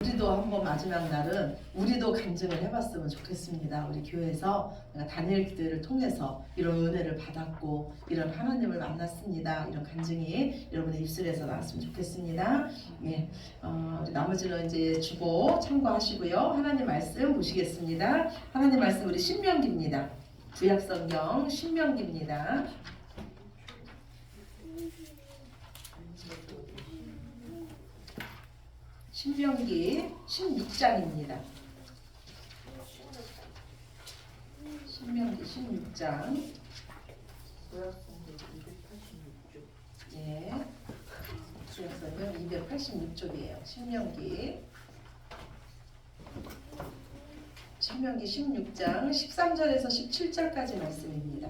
우리도 한번 마지막 날은 우리도 간증을 해봤으면 좋겠습니다. 우리 교회에서 내가 다니엘 기도회를 통해서 이런 은혜를 받았고 이런 하나님을 만났습니다. 이런 간증이 여러분의 입술에서 나왔으면 좋겠습니다. 예, 우리 나머지는 이제 주보 참고하시고요. 하나님 말씀 보시겠습니다. 하나님 말씀 우리 신명기입니다. 구약성경 신명기입니다. 신명기 16장입니다. 신명기 16장. 예. 구약성경 286쪽이에요. 신명기 16장 13절에서 17절까지 말씀입니다.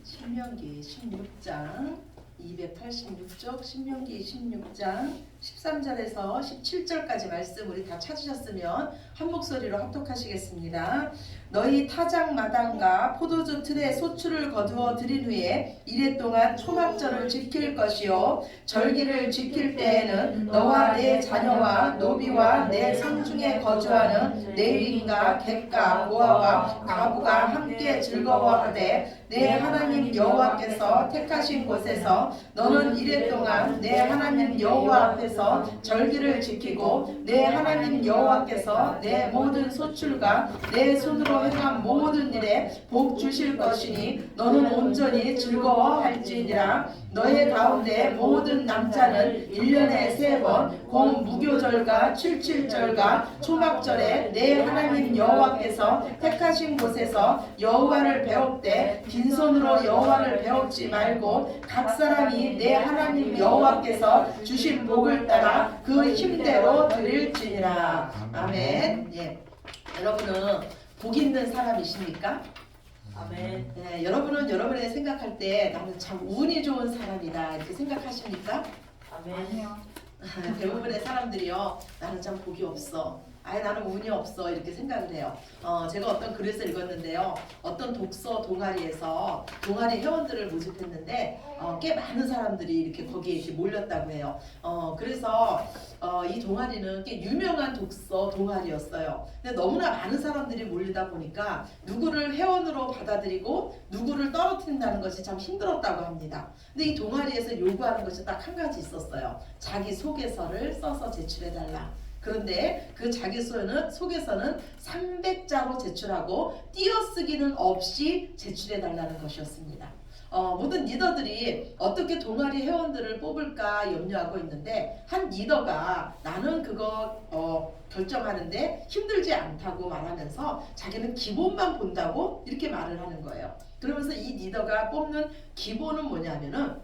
신명기 16장 286쪽 신명기 16장 13절에서 17절까지 말씀 우리 다 찾으셨으면 한 목소리로 합독하시겠습니다. 너희 타작마당과 포도주 틀에 소출을 거두어 들인 후에 이래 동안 초막절을 지킬 것이요 절기를 지킬 때에는 너와 내 자녀와 노비와 내 성중에 거주하는 내일인과 객과 고아와 과부가 함께 즐거워하되 내 하나님 여호와께서 택하신 곳에서 너는 이래 동안 내 하나님 여호와 앞에서 절기를 지키고 내 하나님 여호와께서 내 모든 소출과 내 손으로 행한 모든 일에 복 주실 것이니 너는 온전히 즐거워할지니라. 너의 가운데 모든 남자는 1년에 3번 곧 무교절과 칠칠절과 초막절에 내 하나님 여호와께서 택하신 곳에서 여호와를 배웁되 빈손으로 여호와를 배웁지 말고 각 사람이 내 하나님 여호와께서 주신 복을 따라 그 힘대로 드릴지니라. 아멘. 예. 여러분은 복 있는 사람이십니까? 아멘. 네, 여러분은 여러분이 생각할 때 나는 참 운이 좋은 사람이다 이렇게 생각하십니까? 아멘. 대부분의 사람들이요, 나는 참 복이 없어, 아예 나는 운이 없어 이렇게 생각을 해요. 제가 어떤 글에서 읽었는데요, 어떤 독서 동아리에서 동아리 회원들을 모집했는데 꽤 많은 사람들이 이렇게 거기에 이렇게 몰렸다고 해요. 그래서 이 동아리는 꽤 유명한 독서 동아리였어요. 근데 너무나 많은 사람들이 몰리다 보니까 누구를 회원으로 받아들이고 누구를 떨어뜨린다는 것이 참 힘들었다고 합니다. 근데 이 동아리에서 요구하는 것이 딱 한 가지 있었어요. 자기 소개서를 써서 제출해달라. 그런데 그 자기소개서는 300자로 제출하고 띄어쓰기는 없이 제출해달라는 것이었습니다. 모든 리더들이 어떻게 동아리 회원들을 뽑을까 염려하고 있는데 한 리더가 나는 그거 결정하는데 힘들지 않다고 말하면서 자기는 기본만 본다고 이렇게 말을 하는 거예요. 그러면서 이 리더가 뽑는 기본은 뭐냐면은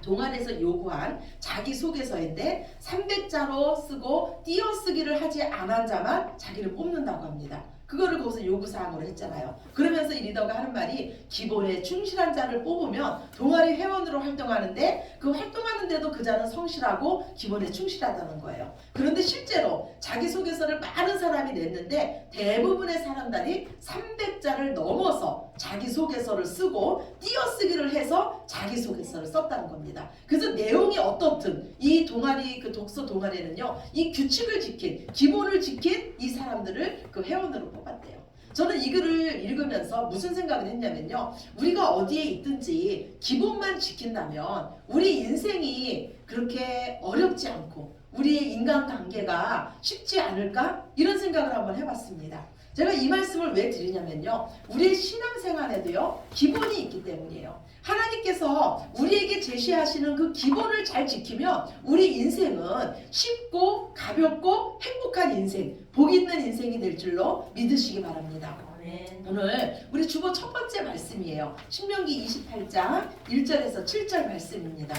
동아리에서 요구한 자기소개서인데 300자로 쓰고 띄어쓰기를 하지 않은 자만 자기를 뽑는다고 합니다. 그거를 거기서 요구사항으로 했잖아요. 그러면서 이 리더가 하는 말이 기본에 충실한 자를 뽑으면 동아리 회원으로 활동하는데 그 활동하는데도 그 자는 성실하고 기본에 충실하다는 거예요. 그런데 실제로 자기소개서를 많은 사람이 냈는데 대부분의 사람들이 300자를 넘어서 자기소개서를 쓰고 띄어쓰기를 해서 자기소개서를 썼다는 겁니다. 그래서 내용이 어떻든 이 동아리 그 독서 동아리는요, 이 규칙을 지킨 기본을 지킨 이 사람들을 그 회원으로 뽑았대요. 저는 이 글을 읽으면서 무슨 생각을 했냐면요, 우리가 어디에 있든지 기본만 지킨다면 우리 인생이 그렇게 어렵지 않고 우리의 인간관계가 쉽지 않을까? 이런 생각을 한번 해봤습니다. 제가 이 말씀을 왜 드리냐면요, 우리의 신앙생활에도요 기본이 있기 때문이에요. 하나님께서 우리에게 제시하시는 그 기본을 잘 지키면 우리 인생은 쉽고 가볍고 행복한 인생, 복 있는 인생이 될 줄로 믿으시기 바랍니다. 아멘. 오늘 우리 주보 첫 번째 말씀이에요. 신명기 28장 1절에서 7절 말씀입니다.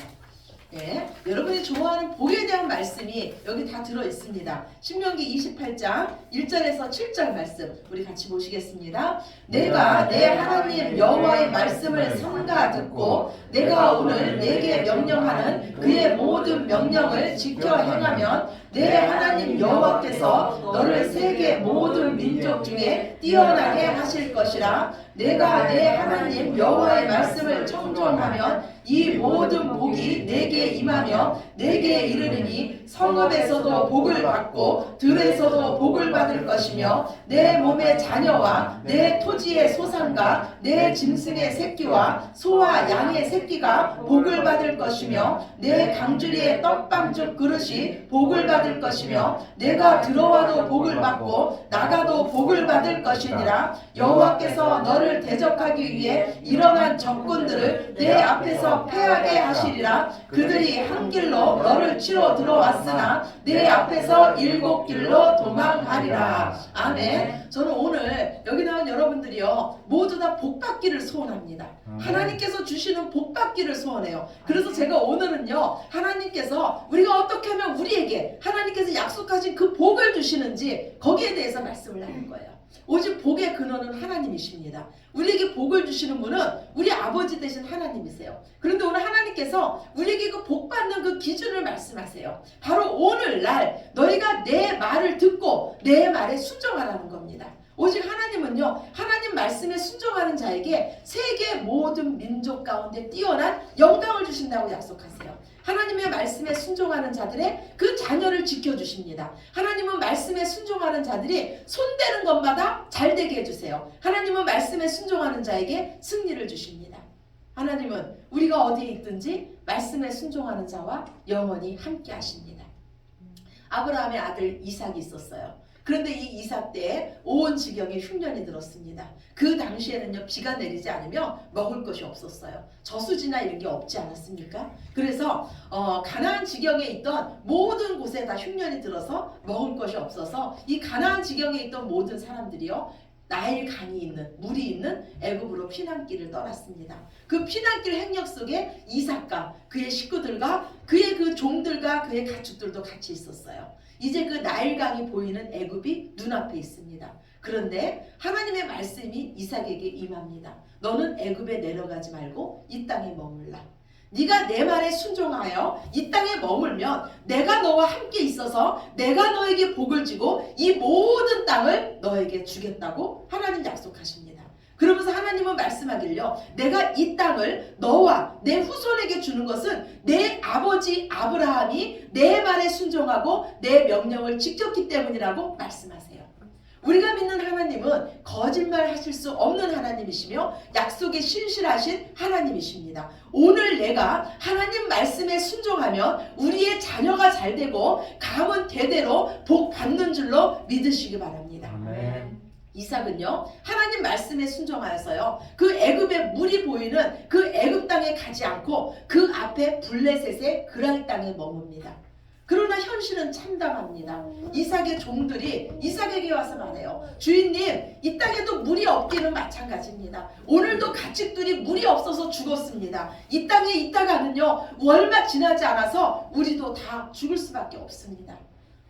예, 여러분이 좋아하는 복에 대한 말씀이 여기 다 들어 있습니다. 신명기 28장 1절에서 7절 말씀 우리 같이 보시겠습니다. 내가 내 하나님 여호와의 말씀을 삼가 듣고 내가 오늘 내게 명령하는 그의 모든 명령을 지켜 행하면 내 하나님 여호와께서 너를 세계 모든 민족 중에 뛰어나게 하실 것이라. 내가 내 하나님 여호와의 말씀을 청종하면 이 모든 복이 내게 임하며 내게 이르리니 성읍에서도 복을 받고 들에서도 복을 받을 것이며 내 몸의 자녀와 내 토지의 소산과 내 짐승의 새끼와 소와 양의 새끼가 복을 받을 것이며 내 강주리의 떡방죽 그릇이 복을 받을 것이며 내가 들어와도 복을 받고 나가도 복을 받을 것이니라. 여호와께서 너를 대적하기 위해 일어난 적군들을 내 앞에서 패하게 하시리라. 그들이 한 길로 너를 치러 들어왔으나 내 앞에서 7길로 도망하리라. 아멘. 저는 오늘 여기 나온 여러분들이요 모두 다 복받기를 소원합니다. 하나님께서 주시는 복받기를 소원해요. 그래서 제가 오늘은요 하나님께서 우리가 어떻게 하면 우리에게 하나님께서 약속하신 그 복을 주시는지 거기에 대해서 말씀을 나눌 거예요. 오직 복의 근원은 하나님이십니다. 우리에게 복을 주시는 분은 우리 아버지 되신 하나님이세요. 그런데 오늘 하나님께서 우리에게 그 복 받는 그 기준을 말씀하세요. 바로 오늘날 너희가 내 말을 듣고 내 말에 순종하라는 겁니다. 오직 하나님은요 하나님 말씀에 순종하는 자에게 세계 모든 민족 가운데 뛰어난 영광을 주신다고 약속하세요. 하나님의 말씀에 순종하는 자들의 그 자녀를 지켜주십니다. 하나님은 말씀에 순종하는 자들이 손대는 것마다 잘되게 해주세요. 하나님은 말씀에 순종하는 자에게 승리를 주십니다. 하나님은 우리가 어디에 있든지 말씀에 순종하는 자와 영원히 함께 하십니다. 아브라함의 아들 이삭이 있었어요. 그런데 이 이삭 때에 온 지경에 흉년이 들었습니다. 그 당시에는요 비가 내리지 않으면 먹을 것이 없었어요. 저수지나 이런 게 없지 않았습니까? 그래서 가나안 지경에 있던 모든 곳에 다 흉년이 들어서 먹을 것이 없어서 이 가나안 지경에 있던 모든 사람들이요 나일 강이 있는 물이 있는 애굽으로 피난길을 떠났습니다. 그 피난길 행렬 속에 이삭과 그의 식구들과 그의 그 종들과 그의 가축들도 같이 있었어요. 이제 그 나일강이 보이는 애굽이 눈앞에 있습니다. 그런데 하나님의 말씀이 이삭에게 임합니다. 너는 애굽에 내려가지 말고 이 땅에 머물라. 네가 내 말에 순종하여 이 땅에 머물면 내가 너와 함께 있어서 내가 너에게 복을 주고 이 모든 땅을 너에게 주겠다고 하나님 약속하십니다. 그러면서 하나님은 말씀하길요 내가 이 땅을 너와 내 후손에게 주는 것은 내 아버지 아브라함이 내 말에 순종하고 내 명령을 지켰기 때문이라고 말씀하세요. 우리가 믿는 하나님은 거짓말 하실 수 없는 하나님이시며 약속에 신실하신 하나님이십니다. 오늘 내가 하나님 말씀에 순종하면 우리의 자녀가 잘되고 가문 대대로 복 받는 줄로 믿으시기 바랍니다. 아멘. 이삭은요 하나님 말씀에 순종하여서요 그 애굽의 물이 보이는 그 애굽 땅에 가지 않고 그 앞에 블레셋의 그랄 땅에 머뭅니다. 그러나 현실은 참담합니다. 이삭의 종들이 이삭에게 와서 말해요. 주인님 이 땅에도 물이 없기는 마찬가지입니다. 오늘도 가축들이 물이 없어서 죽었습니다. 이 땅에 있다가는요 얼마 지나지 않아서 우리도 다 죽을 수밖에 없습니다.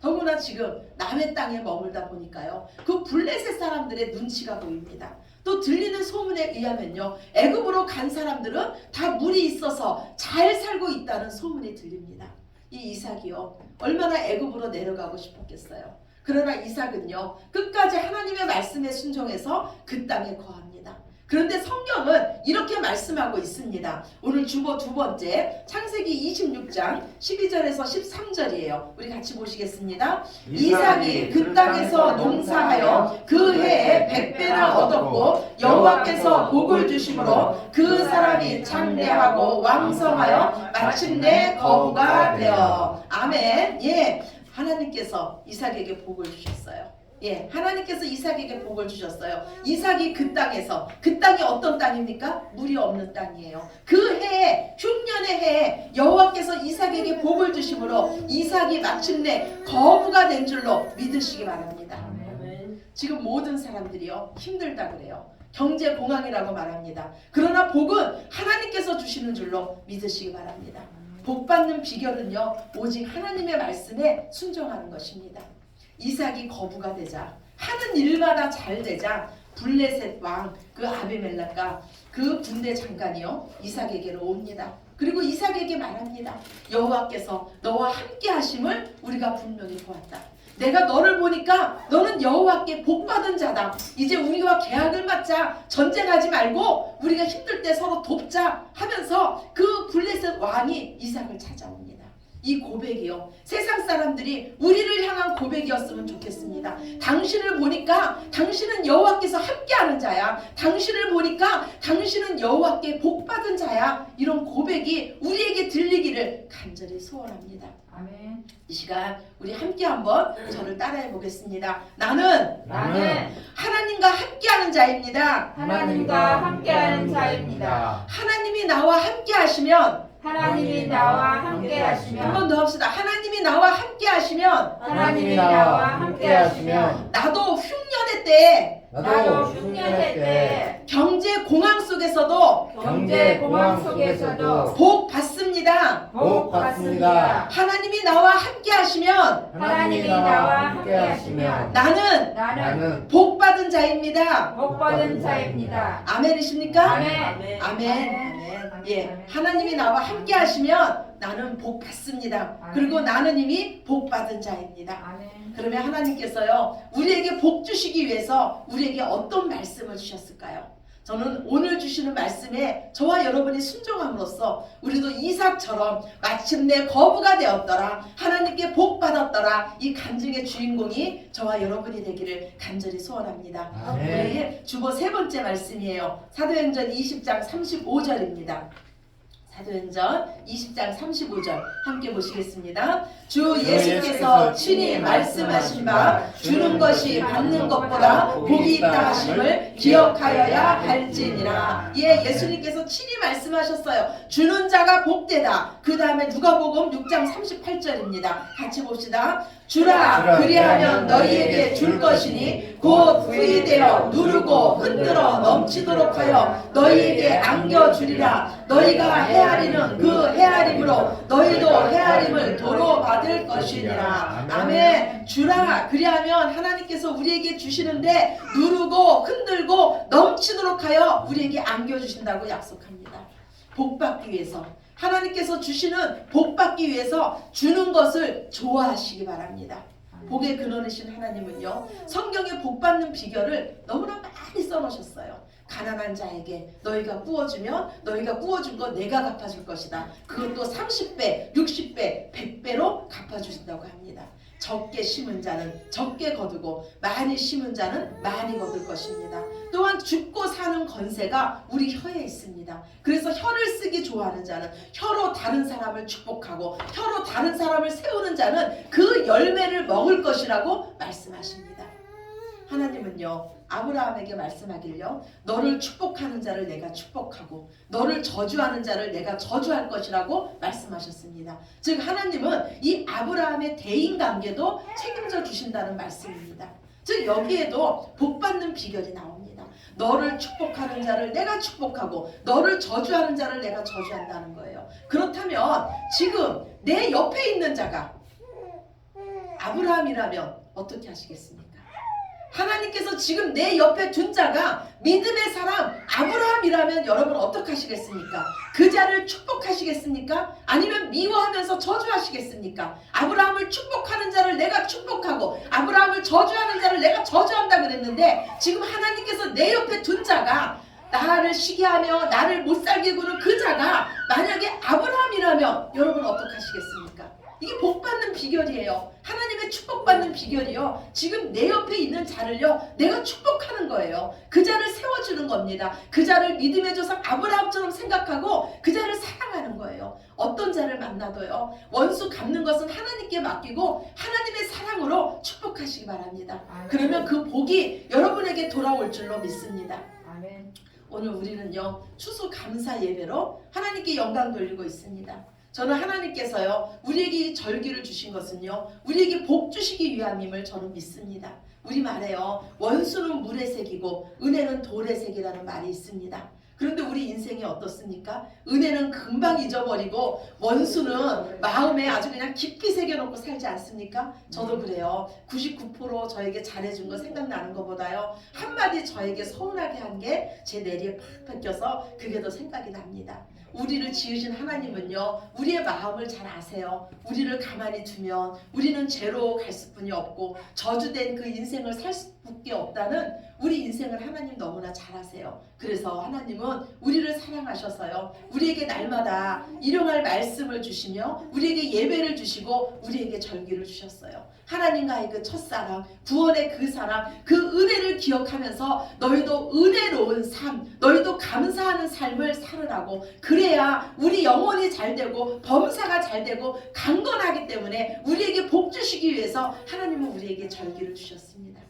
더구나 지금 남의 땅에 머물다 보니까요 그 블레셋 사람들의 눈치가 보입니다. 또 들리는 소문에 의하면요 애굽으로 간 사람들은 다 물이 있어서 잘 살고 있다는 소문이 들립니다. 이 이삭이요 얼마나 애굽으로 내려가고 싶었겠어요. 그러나 이삭은요 끝까지 하나님의 말씀에 순종해서 그 땅에 거합니다. 그런데 성경은 이렇게 말씀하고 있습니다. 오늘 주보 두 번째 창세기 26장 12절에서 13절이에요. 우리 같이 보시겠습니다. 이삭이 그 땅에서 농사하여 그 해에 100배나 얻었고 여호와께서 복을 주심으로 그 사람이 장대하고 왕성하여 마침내 거부가 되어. 아멘. 예, 하나님께서 이삭에게 복을 주셨어요. 예, 하나님께서 이삭에게 복을 주셨어요. 이삭이 그 땅에서, 그 땅이 어떤 땅입니까? 물이 없는 땅이에요. 그 해에, 흉년의 해에 여호와께서 이삭에게 복을 주심으로 이삭이 마침내 거부가 된 줄로 믿으시기 바랍니다. 아멘. 지금 모든 사람들이요 힘들다 그래요. 경제 공황이라고 말합니다. 그러나 복은 하나님께서 주시는 줄로 믿으시기 바랍니다. 복 받는 비결은요 오직 하나님의 말씀에 순종하는 것입니다. 이삭이 거부가 되자 하는 일마다 잘 되자 블레셋 왕 그 아비멜렉과 그 군대 장관이요 이삭에게로 옵니다. 그리고 이삭에게 말합니다. 여호와께서 너와 함께 하심을 우리가 분명히 보았다. 내가 너를 보니까 너는 여호와께 복받은 자다. 이제 우리와 계약을 맺자. 전쟁하지 말고 우리가 힘들 때 서로 돕자 하면서 그 블레셋 왕이 이삭을 찾아옵니다. 이 고백이요, 세상 사람들이 우리를 향한 고백이었으면 좋겠습니다. 당신을 보니까 당신은 여호와께서 함께하는 자야. 당신을 보니까 당신은 여호와께 복받은 자야. 이런 고백이 우리에게 들리기를 간절히 소원합니다. 아멘. 이 시간 우리 함께 한번 저를 따라해 보겠습니다. 나는 하나님과 함께하는 자입니다. 하나님과 함께하는 자입니다. 하나님이 나와 함께 하시면, 하나님이 나와 함께 한 하시면, 번 더 합시다. 하나님이 나와 함께 하시면 하나님이 나와 함께 하시면, 나도 흉년의 때에 나도 흉년의 때 경제 공황 속에서도 경제 공황 속에서도 복 받습니다. 복 받습니다. 하나님이 나와 함께 하시면 하나님이 나와 함께 하시면 나는 복 받은 자입니다. 복 받은 자입니다. 아멘이십니까? 아멘. 아멘. 예, 하나님이 나와 함께 하시면 나는 복 받습니다. 그리고 나는 이미 복 받은 자입니다. 아멘. 그러면 하나님께서요, 우리에게 복 주시기 위해서 우리에게 어떤 말씀을 주셨을까요? 저는 오늘 주시는 말씀에 저와 여러분이 순종함으로써 우리도 이삭처럼 마침내 거부가 되었더라, 하나님께 복 받았더라, 이 간증의 주인공이 저와 여러분이 되기를 간절히 소원합니다. 우리 주보 세 번째 말씀이에요. 사도행전 20장 35절입니다. 사도행전 20장 35절 함께 보시겠습니다. 주 예수께서 친히 말씀하신 바 주는 것이 받는 것보다 복이 있다 하심을 기억하여야 할지니라. 예, 예수님께서 친히 말씀하셨어요. 주는 자가 복되다. 그 다음에 누가복음 6장 38절입니다. 같이 봅시다. 주라 그리하면 너희에게 줄 것이니 곧 후이 되어 누르고 흔들어 넘치도록 하여 너희에게 안겨주리라. 너희가 헤아리는 그 헤아림으로 너희도 헤아림을 도로 받을 것이니라. 아멘. 주라 그리하면 하나님께서 우리에게 주시는데 누르고 흔들고 넘치도록 하여 우리에게 안겨주신다고 약속합니다. 복받기 위해서, 하나님께서 주시는 복받기 위해서 주는 것을 좋아하시기 바랍니다. 복의 근원이신 하나님은요, 성경에 복받는 비결을 너무나 많이 써놓으셨어요. 가난한 자에게 너희가 구워주면 너희가 구워준 거 내가 갚아줄 것이다. 그것도 30배, 60배, 100배로 갚아주신다고 합니다. 적게 심은 자는 적게 거두고 많이 심은 자는 많이 거둘 것입니다. 또한 죽고 사는 권세가 우리 혀에 있습니다. 그래서 혀를 쓰기 좋아하는 자는 혀로 다른 사람을 축복하고 혀로 다른 사람을 세우는 자는 그 열매를 먹을 것이라고 말씀하십니다. 하나님은요, 아브라함에게 말씀하길요, 너를 축복하는 자를 내가 축복하고 너를 저주하는 자를 내가 저주할 것이라고 말씀하셨습니다. 즉 하나님은 이 아브라함의 대인관계도 책임져 주신다는 말씀입니다. 즉 여기에도 복받는 비결이 나옵니다. 너를 축복하는 자를 내가 축복하고 너를 저주하는 자를 내가 저주한다는 거예요. 그렇다면 지금 내 옆에 있는 자가 아브라함이라면 어떻게 하시겠습니까? 하나님께서 지금 내 옆에 둔 자가 믿음의 사람 아브라함이라면 여러분 어떻게 하시겠습니까? 그 자를 축복하시겠습니까? 아니면 미워하면서 저주하시겠습니까? 아브라함을 축복하는 자를 내가 축복하고 아브라함을 저주하는 자를 내가 저주한다 그랬는데, 지금 하나님께서 내 옆에 둔 자가 나를 시기하며 나를 못살게 구는 그 자가 만약에 아브라함이라면 여러분 어떻게 하시겠습니까? 이게 복받는 비결이에요. 하나님의 축복받는 비결이요, 지금 내 옆에 있는 자를요 내가 축복하는 거예요. 그 자를 세워주는 겁니다. 그 자를 믿음의 조상 아브라함처럼 생각하고 그 자를 사랑하는 거예요. 어떤 자를 만나도요, 원수 갚는 것은 하나님께 맡기고 하나님의 사랑으로 축복하시기 바랍니다. 그러면 그 복이 여러분에게 돌아올 줄로 믿습니다. 아멘. 오늘 우리는요, 추수감사 예배로 하나님께 영광 돌리고 있습니다. 저는 하나님께서요, 우리에게 이 절기를 주신 것은요, 우리에게 복 주시기 위함임을 저는 믿습니다. 우리 말에요, 원수는 물의 색이고 은혜는 돌의 색이라는 말이 있습니다. 그런데 우리 인생이 어떻습니까? 은혜는 금방 잊어버리고 원수는 마음에 아주 그냥 깊이 새겨놓고 살지 않습니까? 저도 그래요. 99% 저에게 잘해준 거 생각나는 것보다요, 한마디 저에게 서운하게 한 게 제 내리에 팍 뺏겨서 그게 더 생각이 납니다. 우리를 지으신 하나님은요, 우리의 마음을 잘 아세요. 우리를 가만히 두면 우리는 죄로 갈 수뿐이 없고 저주된 그 인생을 살 수밖에 없다는 우리 인생을 하나님 너무나 잘 아세요. 그래서 하나님은 우리를 사랑하셔서요, 우리에게 날마다 일용할 말씀을 주시며 우리에게 예배를 주시고 우리에게 절기를 주셨어요. 하나님과의 그 첫사랑, 구원의 그 사랑, 그 은혜를 기억하면서 너희도 은혜로운 삶, 너희도 감사하는 삶을 살으라고. 그래야 우리 영혼이 잘되고 범사가 잘되고 강건하기 때문에 우리에게 복 주시기 위해서 하나님은 우리에게 절기를 주셨습니다.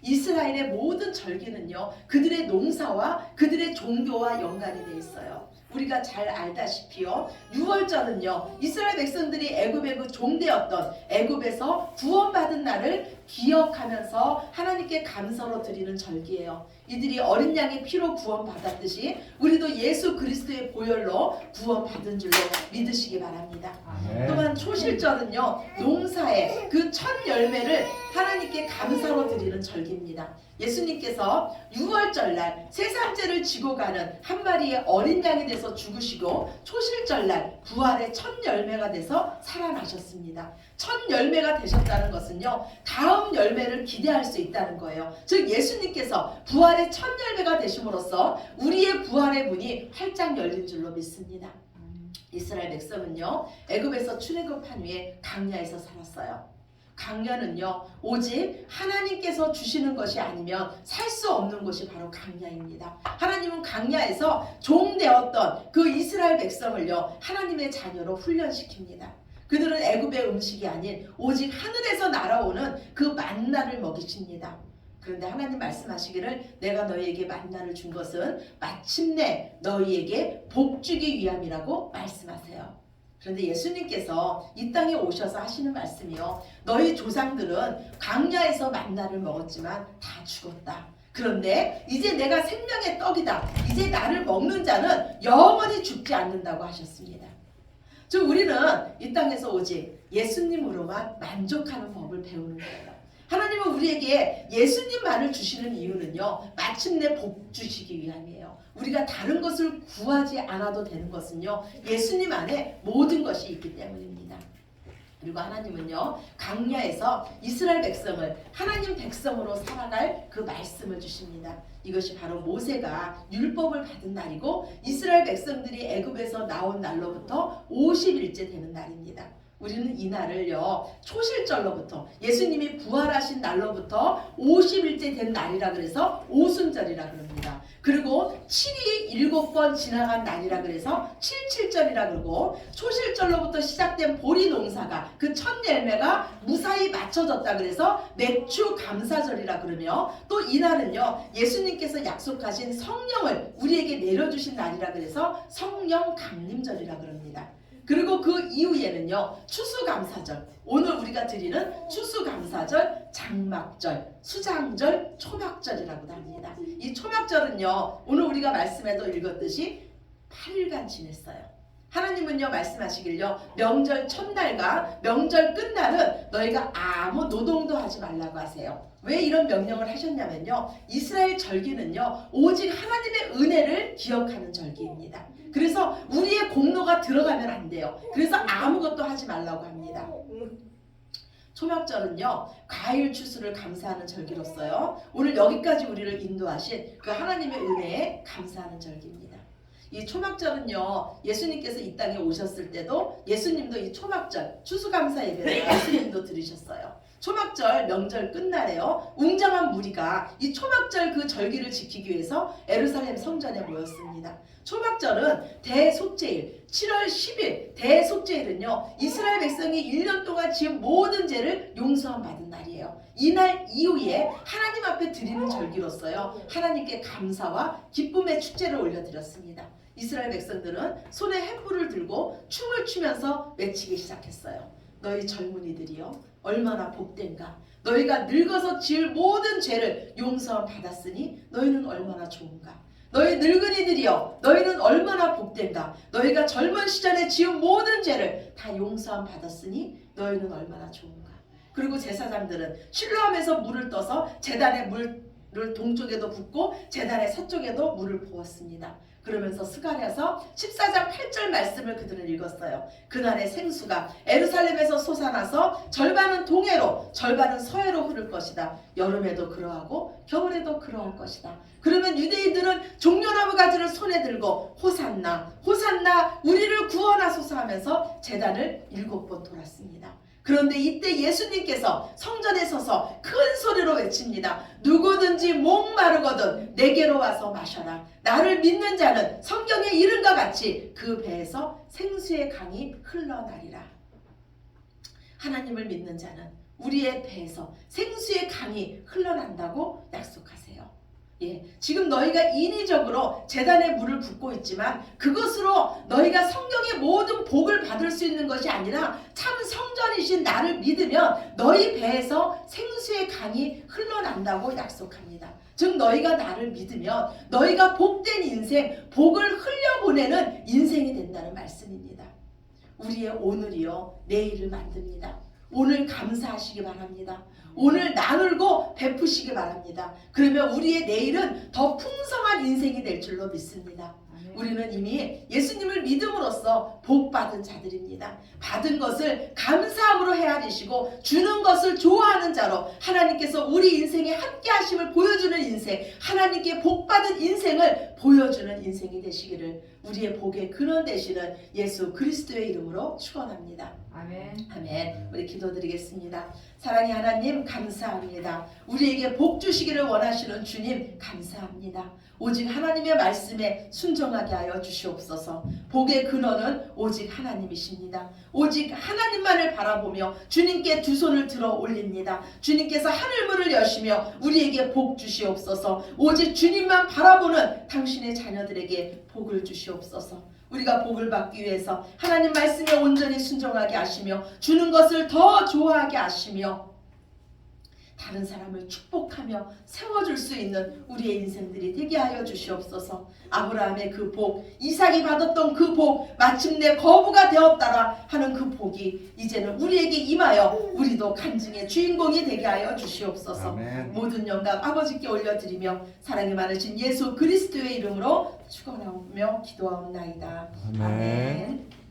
이스라엘의 모든 절기는요, 그들의 농사와 그들의 종교와 연관이 되어 있어요. 우리가 잘 알다시피요, 유월절은요, 이스라엘 백성들이 애굽의 그 종되었던 애굽에서 구원받은 날을 기억하면서 하나님께 감사로 드리는 절기예요. 이들이 어린 양의 피로 구원받았듯이 우리도 예수 그리스도의 보혈로 구원받은 줄로 믿으시기 바랍니다. 또한 초실절은요, 농사의 그 첫 열매를 하나님께 감사로 드리는 절기입니다. 예수님께서 유월절날 세상죄를 지고 가는 한 마리의 어린 양이 돼서 죽으시고 초실절날 부활의 첫 열매가 돼서 살아나셨습니다. 첫 열매가 되셨다는 것은요, 다음 열매를 기대할 수 있다는 거예요. 즉 예수님께서 부활의 첫 열매가 되심으로써 우리의 부활의 문이 활짝 열린 줄로 믿습니다. 이스라엘 백성은요, 애굽에서 출애굽한 후에 광야에서 살았어요. 광야는요, 오직 하나님께서 주시는 것이 아니면 살 수 없는 곳이 바로 광야입니다. 하나님은 광야에서 종되었던 그 이스라엘 백성을요, 하나님의 자녀로 훈련시킵니다. 그들은 애굽의 음식이 아닌 오직 하늘에서 날아오는 그 만나를 먹이십니다. 그런데 하나님 말씀하시기를 내가 너희에게 만나를 준 것은 마침내 너희에게 복 주기 위함이라고 말씀하세요. 그런데 예수님께서 이 땅에 오셔서 하시는 말씀이요, 너희 조상들은 광야에서 만나를 먹었지만 다 죽었다. 그런데 이제 내가 생명의 떡이다. 이제 나를 먹는 자는 영원히 죽지 않는다고 하셨습니다. 즉 우리는 이 땅에서 오직 예수님으로만 만족하는 법을 배우는 거예요. 하나님은 우리에게 예수님만을 주시는 이유는요, 마침내 복 주시기 위함이에요. 우리가 다른 것을 구하지 않아도 되는 것은요, 예수님 안에 모든 것이 있기 때문입니다. 그리고 하나님은요, 광야에서 이스라엘 백성을 하나님 백성으로 살아갈 그 말씀을 주십니다. 이것이 바로 모세가 율법을 받은 날이고 이스라엘 백성들이 애굽에서 나온 날로부터 50일째 되는 날입니다. 우리는 이 날을요, 초실절로부터 예수님이 부활하신 날로부터 50일째 된 날이라 그래서 오순절이라 그럽니다. 그리고 7이 7번 지나간 날이라 그래서 77절이라 그러고, 초실절로부터 시작된 보리 농사가 그 첫 열매가 무사히 맞춰졌다 그래서 맥주 감사절이라 그러며, 또 이날은요, 예수님께서 약속하신 성령을 우리에게 내려주신 날이라 그래서 성령 강림절이라 그럽니다. 그리고 그 이후에는요, 추수감사절, 오늘 우리가 드리는 추수감사절, 장막절, 수장절, 초막절이라고도 합니다. 이 초막절은요, 오늘 우리가 말씀에도 읽었듯이 8일간 지냈어요. 하나님은요, 말씀하시길요, 명절 첫날과 명절 끝날은 너희가 아무 노동도 하지 말라고 하세요. 왜 이런 명령을 하셨냐면요, 이스라엘 절기는요, 오직 하나님의 은혜를 기억하는 절기입니다. 그래서 우리의 공로가 들어가면 안 돼요. 그래서 아무것도 하지 말라고 합니다. 초막절은요, 과일 추수를 감사하는 절기로서요, 오늘 여기까지 우리를 인도하신 그 하나님의 은혜에 감사하는 절기입니다. 이 초막절은요, 예수님께서 이 땅에 오셨을 때도 예수님도 이 초막절 추수감사 예배를 예수님도 드리셨어요. 초막절 명절 끝날에요, 웅장한 무리가 이 초막절 그 절기를 지키기 위해서 예루살렘 성전에 모였습니다. 초막절은 대속죄일, 7월 10일 대속죄일은요, 이스라엘 백성이 1년 동안 지은 모든 죄를 용서함 받은 날이에요. 이날 이후에 하나님 앞에 드리는 절기로서요, 하나님께 감사와 기쁨의 축제를 올려드렸습니다. 이스라엘 백성들은 손에 횃불을 들고 춤을 추면서 외치기 시작했어요. 너희 젊은이들이여 얼마나 복된가. 너희가 늙어서 지을 모든 죄를 용서함 받았으니 너희는 얼마나 좋은가. 너희 늙은이들이여 너희는 얼마나 복된가. 너희가 젊은 시절에 지은 모든 죄를 다 용서함 받았으니 너희는 얼마나 좋은가. 그리고 제사장들은 실로암에서 물을 떠서 제단의 물을 동쪽에도 붓고 제단의 서쪽에도 물을 부었습니다. 그러면서 스가랴서 14장 8절 말씀을 그들은 읽었어요. 그날의 생수가 예루살렘에서 솟아나서 절반은 동해로 절반은 서해로 흐를 것이다. 여름에도 그러하고 겨울에도 그러할 것이다. 그러면 유대인들은 종려나무 가지를 손에 들고 호산나 호산나 우리를 구원하소서 하면서 제단을 7번 돌았습니다. 그런데 이때 예수님께서 성전에 서서 큰 소리로 외칩니다. 누구든지 목마르거든 내게로 와서 마셔라. 나를 믿는 자는 성경에 이른과 같이 그 배에서 생수의 강이 흘러나리라. 하나님을 믿는 자는 우리의 배에서 생수의 강이 흘러난다고 약속하세요. 예, 지금 너희가 인위적으로 제단에 물을 붓고 있지만 그것으로 너희가 성경의 모든 복을 받을 수 있는 것이 아니라 참 성전이신 나를 믿으면 너희 배에서 생수의 강이 흘러난다고 약속합니다. 즉 너희가 나를 믿으면 너희가 복된 인생, 복을 흘려보내는 인생이 된다는 말씀입니다. 우리의 오늘이요 내일을 만듭니다. 오늘 감사하시기 바랍니다. 오늘 나누고 베푸시기 바랍니다. 그러면 우리의 내일은 더 풍성한 인생이 될 줄로 믿습니다. 우리는 이미 예수님을 믿음으로써 복받은 자들입니다. 받은 것을 감사함으로 헤아리시고 주는 것을 좋아하는 자로 하나님께서 우리 인생에 함께 하심을 보여주는 인생, 하나님께 복받은 인생을 보여주는 인생이 되시기를 우리의 복의 근원 되시는 예수 그리스도의 이름으로 축원합니다. 아멘. 아멘. 우리 기도드리겠습니다. 사랑의 하나님 감사합니다. 우리에게 복 주시기를 원하시는 주님 감사합니다. 오직 하나님의 말씀에 순종하게 하여 주시옵소서. 복의 근원은 오직 하나님이십니다. 오직 하나님만을 바라보며 주님께 두 손을 들어 올립니다. 주님께서 하늘문을 여시며 우리에게 복 주시옵소서. 오직 주님만 바라보는 당신의 자녀들에게 복을 주시옵소서. 우리가 복을 받기 위해서 하나님 말씀에 온전히 순종하게 하시며 주는 것을 더 좋아하게 하시며 다른 사람을 축복하며 세워줄 수 있는 우리의 인생들이 되게 하여 주시옵소서. 아브라함의 그 복, 이삭이 받았던 그 복, 마침내 거부가 되었다라 하는 그 복이 이제는 우리에게 임하여 우리도 간증의 주인공이 되게 하여 주시옵소서. 아멘. 모든 영광 아버지께 올려드리며 사랑이 많으신 예수 그리스도의 이름으로 축원하며 기도하옵나이다. 아멘. 아멘.